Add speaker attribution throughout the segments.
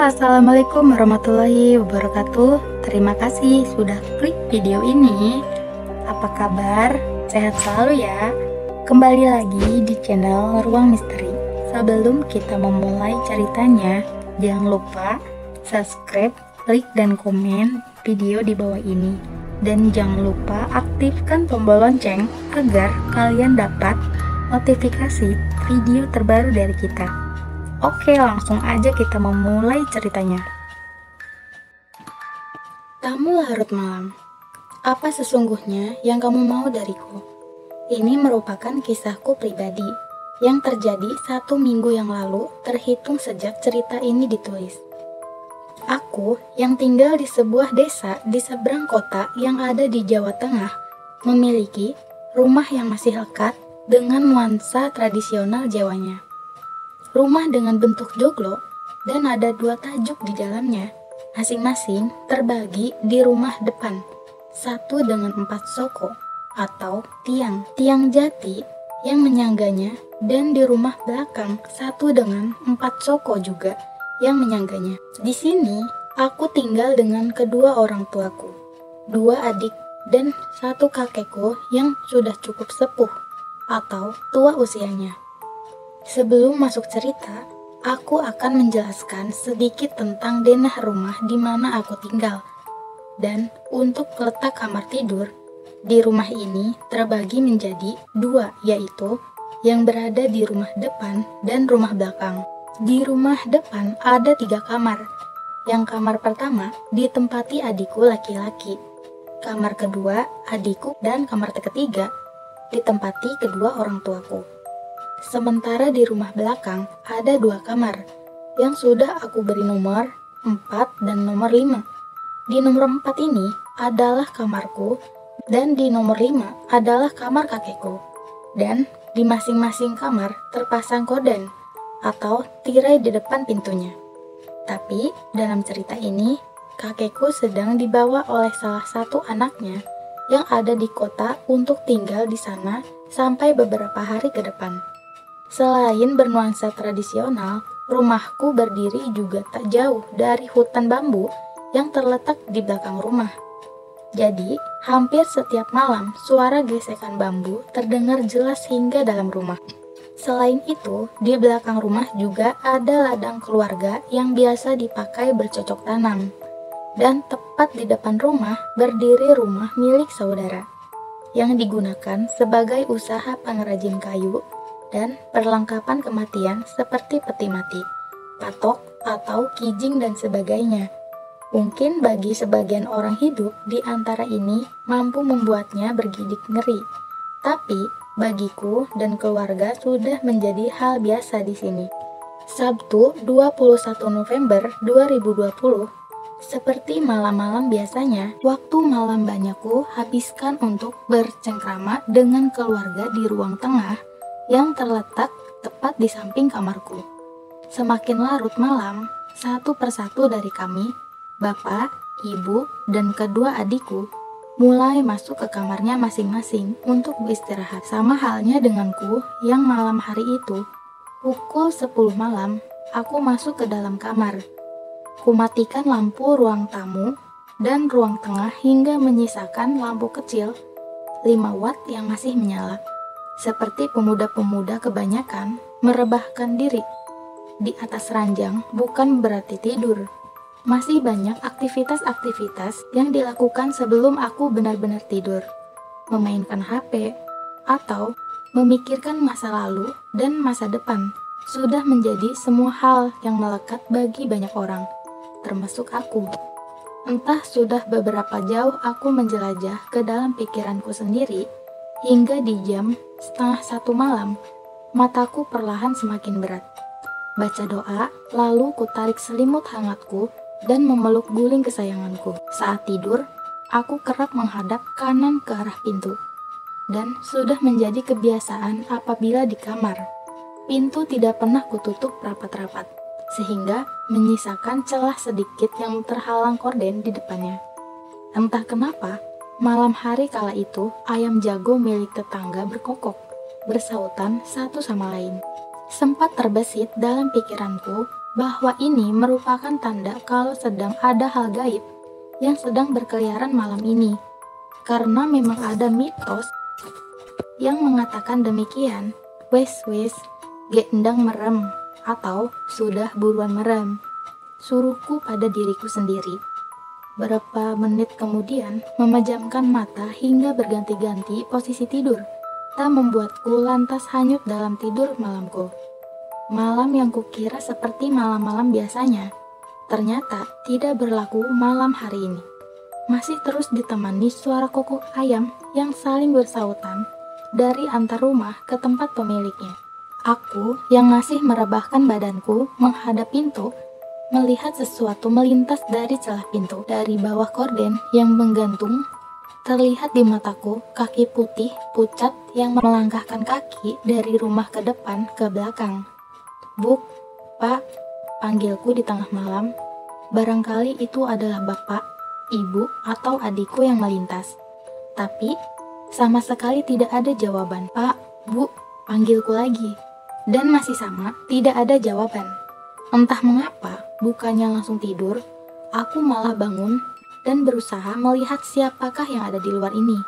Speaker 1: Assalamualaikum warahmatullahi wabarakatuh. Terima kasih sudah klik video ini. Apa kabar? Sehat selalu ya. Kembali lagi di channel Ruang Misteri. Sebelum kita memulai ceritanya, jangan lupa subscribe, like, dan komen video di bawah ini. Dan jangan lupa aktifkan tombol lonceng agar kalian dapat notifikasi video terbaru dari kita. Oke, langsung aja kita memulai ceritanya. Tamu larut malam. Apa sesungguhnya yang kamu mau dariku? Ini merupakan kisahku pribadi yang terjadi 1 minggu yang lalu, terhitung sejak cerita ini ditulis. Aku yang tinggal di sebuah desa di seberang kota yang ada di Jawa Tengah memiliki rumah yang masih lekat dengan nuansa tradisional Jawanya. Rumah dengan bentuk joglo dan ada 2 tajuk di dalamnya, masing-masing terbagi di rumah depan, satu dengan 4 soko atau tiang jati yang menyangganya, dan di rumah belakang satu dengan 4 soko juga yang menyangganya. Di sini aku tinggal dengan kedua orang tuaku, 2 adik dan 1 kakekku yang sudah cukup sepuh atau tua usianya. Sebelum masuk cerita, aku akan menjelaskan sedikit tentang denah rumah di mana aku tinggal. Dan untuk letak kamar tidur, di rumah ini terbagi menjadi 2, yaitu yang berada di rumah depan dan rumah belakang. Di rumah depan ada 3 kamar. Yang kamar pertama ditempati adikku laki-laki. Kamar kedua adikku, dan kamar ketiga ditempati kedua orang tuaku. Sementara di rumah belakang ada 2 kamar yang sudah aku beri nomor 4 dan nomor 5. Di nomor 4 ini adalah kamarku dan di nomor 5 adalah kamar kakekku. Dan di masing-masing kamar terpasang korden atau tirai di depan pintunya. Tapi dalam cerita ini kakekku sedang dibawa oleh salah satu anaknya yang ada di kota untuk tinggal di sana sampai beberapa hari ke depan. Selain bernuansa tradisional, rumahku berdiri juga tak jauh dari hutan bambu yang terletak di belakang rumah. Jadi, hampir setiap malam suara gesekan bambu terdengar jelas hingga dalam rumah. Selain itu, di belakang rumah juga ada ladang keluarga yang biasa dipakai bercocok tanam. Dan tepat di depan rumah berdiri rumah milik saudara yang digunakan sebagai usaha pengrajin kayu dan perlengkapan kematian seperti peti mati, patok, atau kijing dan sebagainya. Mungkin bagi sebagian orang hidup di antara ini mampu membuatnya bergidik ngeri. Tapi bagiku dan keluarga sudah menjadi hal biasa di sini. Sabtu 21 November 2020, seperti malam-malam biasanya, waktu malam banyakku habiskan untuk bercengkrama dengan keluarga di ruang tengah yang terletak tepat di samping kamarku. Semakin larut malam, satu persatu dari kami, bapak, ibu, dan kedua adikku, mulai masuk ke kamarnya masing-masing untuk beristirahat. Sama halnya denganku yang malam hari itu, pukul 10 malam, aku masuk ke dalam kamar. Kumatikan lampu ruang tamu dan ruang tengah hingga menyisakan lampu kecil 5 watt yang masih menyala. Seperti pemuda-pemuda kebanyakan merebahkan diri di atas ranjang bukan berarti tidur. Masih banyak aktivitas-aktivitas yang dilakukan sebelum aku benar-benar tidur. Memainkan HP atau memikirkan masa lalu dan masa depan sudah menjadi semua hal yang melekat bagi banyak orang, termasuk aku. Entah sudah beberapa jauh aku menjelajah ke dalam pikiranku sendiri, hingga di jam 12:30 malam, mataku perlahan semakin berat. Baca doa, lalu kutarik selimut hangatku dan memeluk guling kesayanganku. Saat tidur, aku kerap menghadap kanan ke arah pintu. Dan sudah menjadi kebiasaan apabila di kamar, pintu tidak pernah kututup rapat-rapat, sehingga menyisakan celah sedikit yang terhalang korden di depannya. Entah kenapa, malam hari kala itu, ayam jago milik tetangga berkokok, bersautan satu sama lain. Sempat terbesit dalam pikiranku bahwa ini merupakan tanda kalau sedang ada hal gaib yang sedang berkeliaran malam ini. Karena memang ada mitos yang mengatakan demikian, wes, ge endang merem, atau sudah buruan merem, suruhku pada diriku sendiri. Berapa menit kemudian, memejamkan mata hingga berganti-ganti posisi tidur, tak membuatku lantas hanyut dalam tidur malamku. Malam yang kukira seperti malam-malam biasanya, ternyata tidak berlaku malam hari ini. Masih terus ditemani suara kokok ayam yang saling bersautan dari antar rumah ke tempat pemiliknya. Aku yang masih merebahkan badanku menghadap pintu, melihat sesuatu melintas dari celah pintu. Dari bawah korden yang menggantung, terlihat di mataku kaki putih pucat yang melangkahkan kaki dari rumah ke depan ke belakang. "Buk, Pak," panggilku di tengah malam. Barangkali itu adalah bapak, ibu, atau adikku yang melintas. Tapi sama sekali tidak ada jawaban. "Pak, Bu," panggilku lagi. Dan masih sama, tidak ada jawaban. Entah mengapa, bukannya langsung tidur, aku malah bangun dan berusaha melihat siapakah yang ada di luar ini.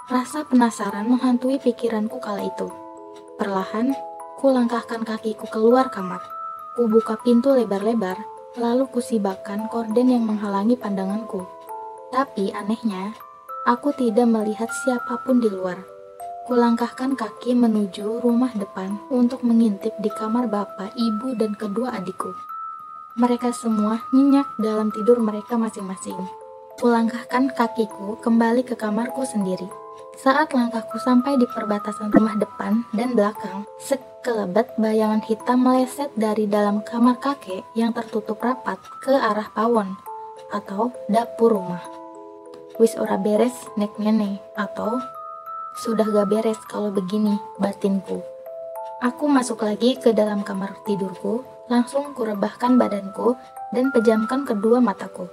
Speaker 1: Rasa penasaran menghantui pikiranku kala itu. Perlahan, ku langkahkan kakiku keluar kamar. Ku buka pintu lebar-lebar, lalu kusibakkan korden yang menghalangi pandanganku. Tapi anehnya, aku tidak melihat siapapun di luar. Kulangkahkan kaki menuju rumah depan untuk mengintip di kamar bapak, ibu, dan kedua adikku. Mereka semua nyenyak dalam tidur mereka masing-masing. Kulangkahkan kakiku kembali ke kamarku sendiri. Saat langkahku sampai di perbatasan rumah depan dan belakang, sekelebat bayangan hitam meleset dari dalam kamar kakek yang tertutup rapat ke arah pawon atau dapur rumah. "Wis ora beres nek ngene," atau "sudah gak beres kalau begini," batinku. Aku masuk lagi ke dalam kamar tidurku, langsung kurebahkan badanku dan pejamkan kedua mataku.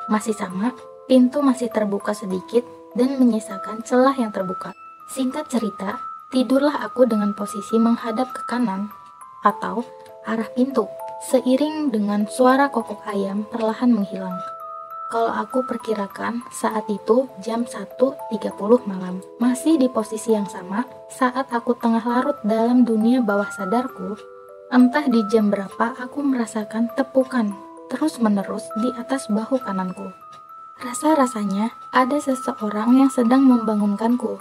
Speaker 1: Masih sama, pintu masih terbuka sedikit dan menyisakan celah yang terbuka. Singkat cerita, tidurlah aku dengan posisi menghadap ke kanan atau arah pintu, seiring dengan suara kokok ayam perlahan menghilang. Kalau aku perkirakan saat itu jam 1.30 malam. Masih di posisi yang sama, saat aku tengah larut dalam dunia bawah sadarku, entah di jam berapa aku merasakan tepukan terus-menerus di atas bahu kananku. Rasa-rasanya ada seseorang yang sedang membangunkanku.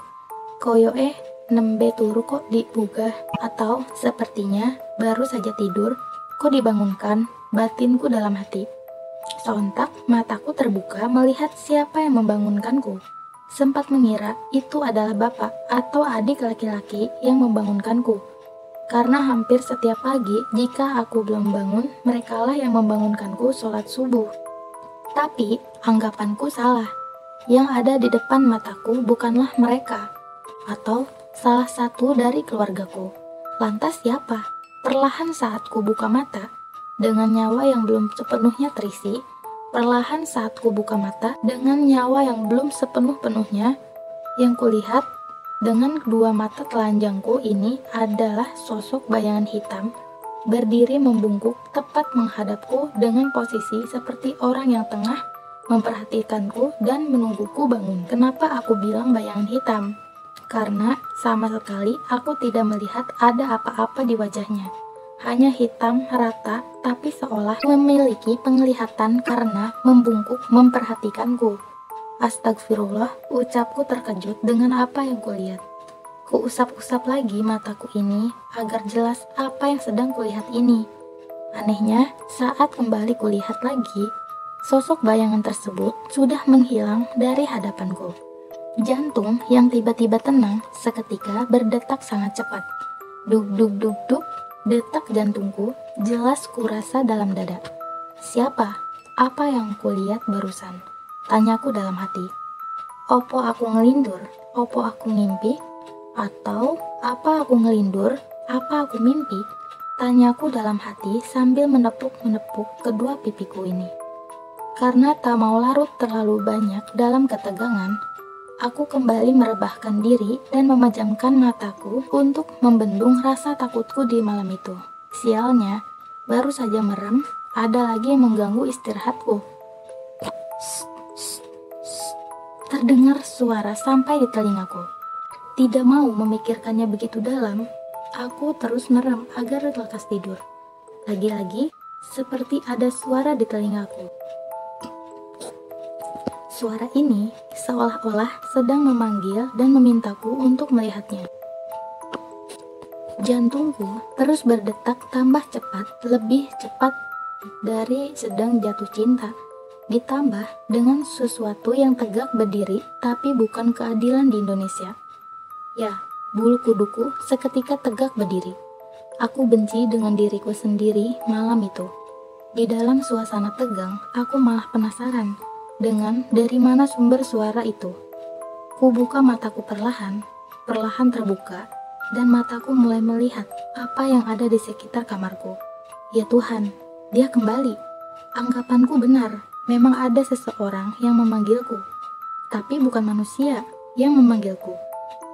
Speaker 1: Koyoe nembe turu kok dibugah, atau sepertinya baru saja tidur kok dibangunkan, batinku dalam hati. Sontak mataku terbuka melihat siapa yang membangunkanku. Sempat mengira itu adalah bapak atau adik laki-laki yang membangunkanku. Karena hampir setiap pagi jika aku belum bangun, merekalah yang membangunkanku sholat subuh. Tapi anggapanku salah. Yang ada di depan mataku bukanlah mereka atau salah satu dari keluargaku. Lantas siapa? Perlahan saat ku buka mata, dengan nyawa yang belum sepenuhnya terisi, perlahan saat ku buka mata dengan nyawa yang belum sepenuh-penuhnya, yang kulihat dengan kedua mata telanjangku ini adalah sosok bayangan hitam berdiri membungkuk tepat menghadapku dengan posisi seperti orang yang tengah memperhatikanku dan menungguku bangun. Kenapa aku bilang bayangan hitam? Karena sama sekali aku tidak melihat ada apa-apa di wajahnya. Hanya hitam rata, tapi seolah memiliki penglihatan karena membungkuk memperhatikanku. Astagfirullah, ucapku terkejut dengan apa yang kulihat. Kuusap-usap lagi mataku ini agar jelas apa yang sedang kulihat ini. Anehnya, saat kembali kulihat lagi, sosok bayangan tersebut sudah menghilang dari hadapanku. Jantung yang tiba-tiba tenang seketika berdetak sangat cepat. Duk duk duk duk, detak jantungku jelas kurasa dalam dada. Siapa? Apa yang kulihat barusan? Tanyaku dalam hati. Opo aku ngelindur? Opo aku ngimpi? Atau apa aku ngelindur? Apa aku mimpi? Tanyaku dalam hati sambil menepuk-menepuk kedua pipiku ini. Karena tak mau larut terlalu banyak dalam ketegangan, Aku kembali merebahkan diri dan memejamkan mataku untuk membendung rasa takutku di malam itu. Sialnya, baru saja merem, ada lagi yang mengganggu istirahatku. Terdengar suara sampai di telingaku. Tidak mau memikirkannya begitu dalam, aku terus merem agar lekas tidur. Lagi-lagi, seperti ada suara di telingaku. Suara ini seolah-olah sedang memanggil dan memintaku untuk melihatnya. Jantungku terus berdetak tambah cepat, lebih cepat dari sedang jatuh cinta. Ditambah dengan sesuatu yang tegak berdiri, tapi bukan keadilan di Indonesia. Ya, bulu kuduku seketika tegak berdiri. Aku benci dengan diriku sendiri malam itu. Di dalam suasana tegang, aku malah penasaran dengan dari mana sumber suara itu. Ku buka mataku perlahan terbuka, dan mataku mulai melihat apa yang ada di sekitar kamarku. Ya Tuhan, dia kembali. Anggapanku benar. Memang ada seseorang yang memanggilku, tapi bukan manusia yang memanggilku,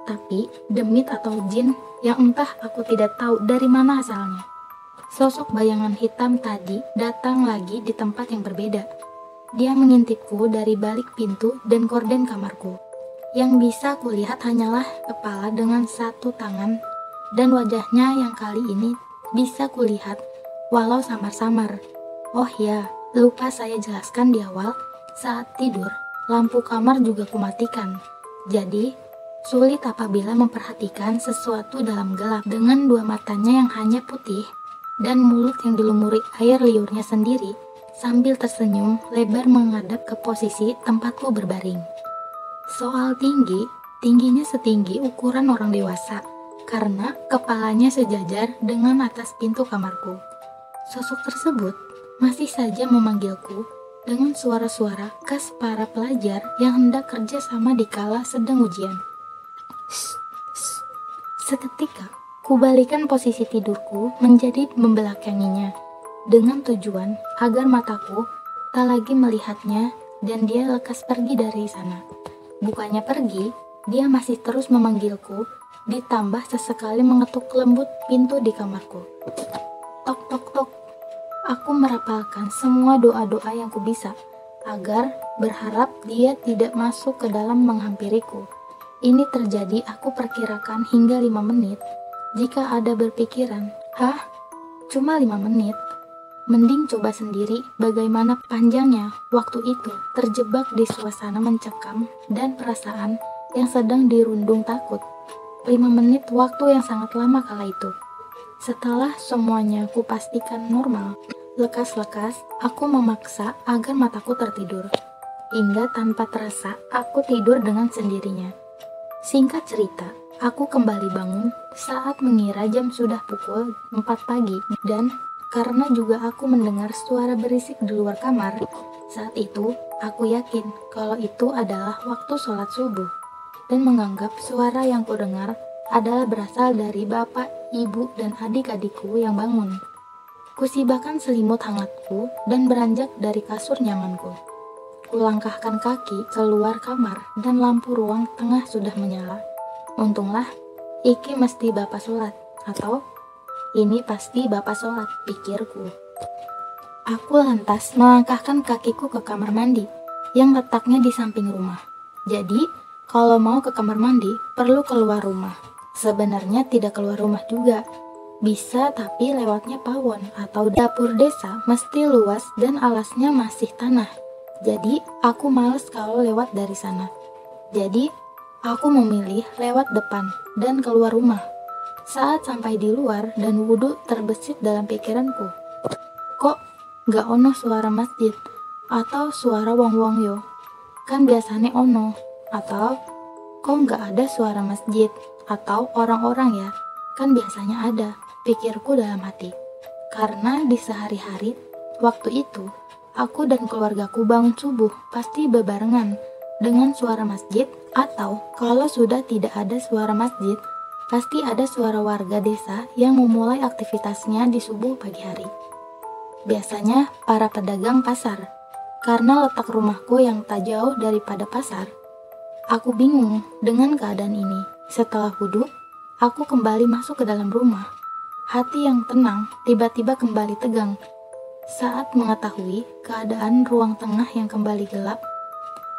Speaker 1: tapi demit atau jin yang entah aku tidak tahu dari mana asalnya. Sosok bayangan hitam tadi datang lagi di tempat yang berbeda. Dia mengintipku dari balik pintu dan gorden kamarku. Yang bisa kulihat hanyalah kepala dengan satu tangan, dan wajahnya yang kali ini bisa kulihat walau samar-samar. Oh ya, lupa saya jelaskan di awal, saat tidur, lampu kamar juga kumatikan. Jadi, sulit apabila memperhatikan sesuatu dalam gelap dengan dua matanya yang hanya putih dan mulut yang dilumuri air liurnya sendiri sambil tersenyum lebar menghadap ke posisi tempatku berbaring. Soal tingginya setinggi ukuran orang dewasa karena kepalanya sejajar dengan atas pintu kamarku. Sosok tersebut masih saja memanggilku dengan suara-suara khas para pelajar yang hendak kerja sama dikala sedang ujian. Seketika, kubalikan posisi tidurku menjadi membelakanginya dengan tujuan agar mataku tak lagi melihatnya dan dia lekas pergi dari sana. Bukannya pergi, dia masih terus memanggilku, ditambah sesekali mengetuk lembut pintu di kamarku. Tok tok tok. Aku merapalkan semua doa-doa yang kubisa agar berharap dia tidak masuk ke dalam menghampiriku. Ini terjadi aku perkirakan hingga 5 menit. Jika ada berpikiran, cuma 5 menit. Mending coba sendiri bagaimana panjangnya waktu itu terjebak di suasana mencekam dan perasaan yang sedang dirundung takut. 5 menit waktu yang sangat lama kala itu. Setelah semuanya kupastikan normal, lekas-lekas aku memaksa agar mataku tertidur. Hingga tanpa terasa aku tidur dengan sendirinya. Singkat cerita, aku kembali bangun saat mengira jam sudah pukul 4 pagi dan karena juga aku mendengar suara berisik di luar kamar. Saat itu, aku yakin kalau itu adalah waktu sholat subuh dan menganggap suara yang kudengar adalah berasal dari bapak, ibu, dan adik-adikku yang bangun. Kusibahkan selimut hangatku dan beranjak dari kasur nyamanku. Kulangkahkan kaki keluar kamar dan lampu ruang tengah sudah menyala. Untunglah, iki mesti bapak sholat, atau ini pasti bapak sholat, pikirku. Aku lantas melangkahkan kakiku ke kamar mandi yang letaknya di samping rumah. Jadi, kalau mau ke kamar mandi, perlu keluar rumah. Sebenarnya tidak keluar rumah juga. Bisa, tapi lewatnya pawon atau dapur desa mesti luas dan alasnya masih tanah. Jadi, aku males kalau lewat dari sana. Jadi, aku memilih lewat depan dan keluar rumah. Saat sampai di luar dan wudhu terbesit dalam pikiranku. Kok gak ono suara masjid? Atau suara wong-wong yo? Kan biasanya ono. Atau kok gak ada suara masjid? Atau orang-orang ya? Kan biasanya ada, pikirku dalam hati. Karena di sehari-hari, waktu itu, aku dan keluargaku bangun subuh pasti bebarengan dengan suara masjid, atau kalau sudah tidak ada suara masjid, pasti ada suara warga desa yang memulai aktivitasnya di subuh pagi hari. Biasanya para pedagang pasar, karena letak rumahku yang tak jauh daripada pasar. Aku bingung dengan keadaan ini. Setelah wudhu, aku kembali masuk ke dalam rumah. Hati yang tenang tiba-tiba kembali tegang saat mengetahui keadaan ruang tengah yang kembali gelap.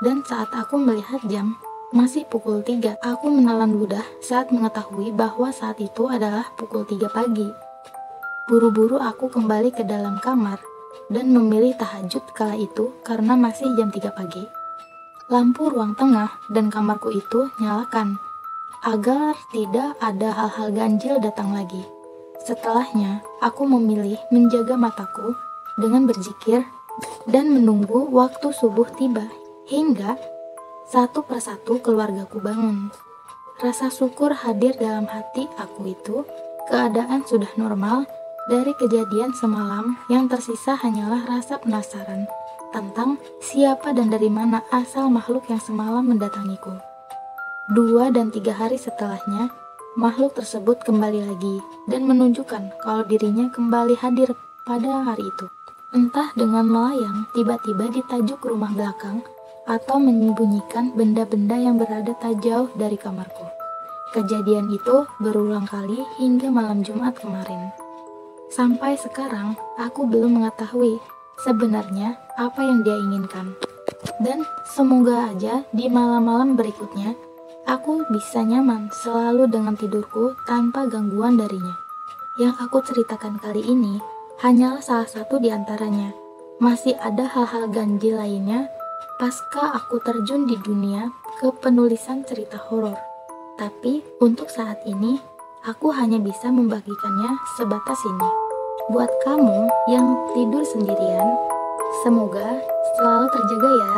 Speaker 1: Dan saat aku melihat jam, masih pukul 3. Aku menelan ludah saat mengetahui bahwa saat itu adalah pukul 3 pagi. Buru-buru aku kembali ke dalam kamar dan memilih tahajud kala itu karena masih jam 3 pagi. Lampu ruang tengah dan kamarku itu nyalakan agar tidak ada hal-hal ganjil datang lagi. Setelahnya, aku memilih menjaga mataku dengan berzikir dan menunggu waktu subuh tiba. Hingga satu persatu keluargaku bangun. Rasa syukur hadir dalam hati aku itu. Keadaan sudah normal dari kejadian semalam, yang tersisa hanyalah rasa penasaran tentang siapa dan dari mana asal makhluk yang semalam mendatangiku. 2 dan 3 hari setelahnya, makhluk tersebut kembali lagi dan menunjukkan kalau dirinya kembali hadir pada hari itu. Entah dengan melayang tiba-tiba di tajuk rumah belakang atau menyembunyikan benda-benda yang berada tak jauh dari kamarku. Kejadian itu berulang kali hingga malam Jumat kemarin. Sampai sekarang, aku belum mengetahui sebenarnya apa yang dia inginkan. Dan semoga aja di malam-malam berikutnya, aku bisa nyaman selalu dengan tidurku tanpa gangguan darinya. Yang aku ceritakan kali ini hanyalah salah satu di antaranya. Masih ada hal-hal ganjil lainnya pasca aku terjun di dunia kepenulisan cerita horor. Tapi untuk saat ini, aku hanya bisa membagikannya sebatas ini. Buat kamu yang tidur sendirian, semoga selalu terjaga ya.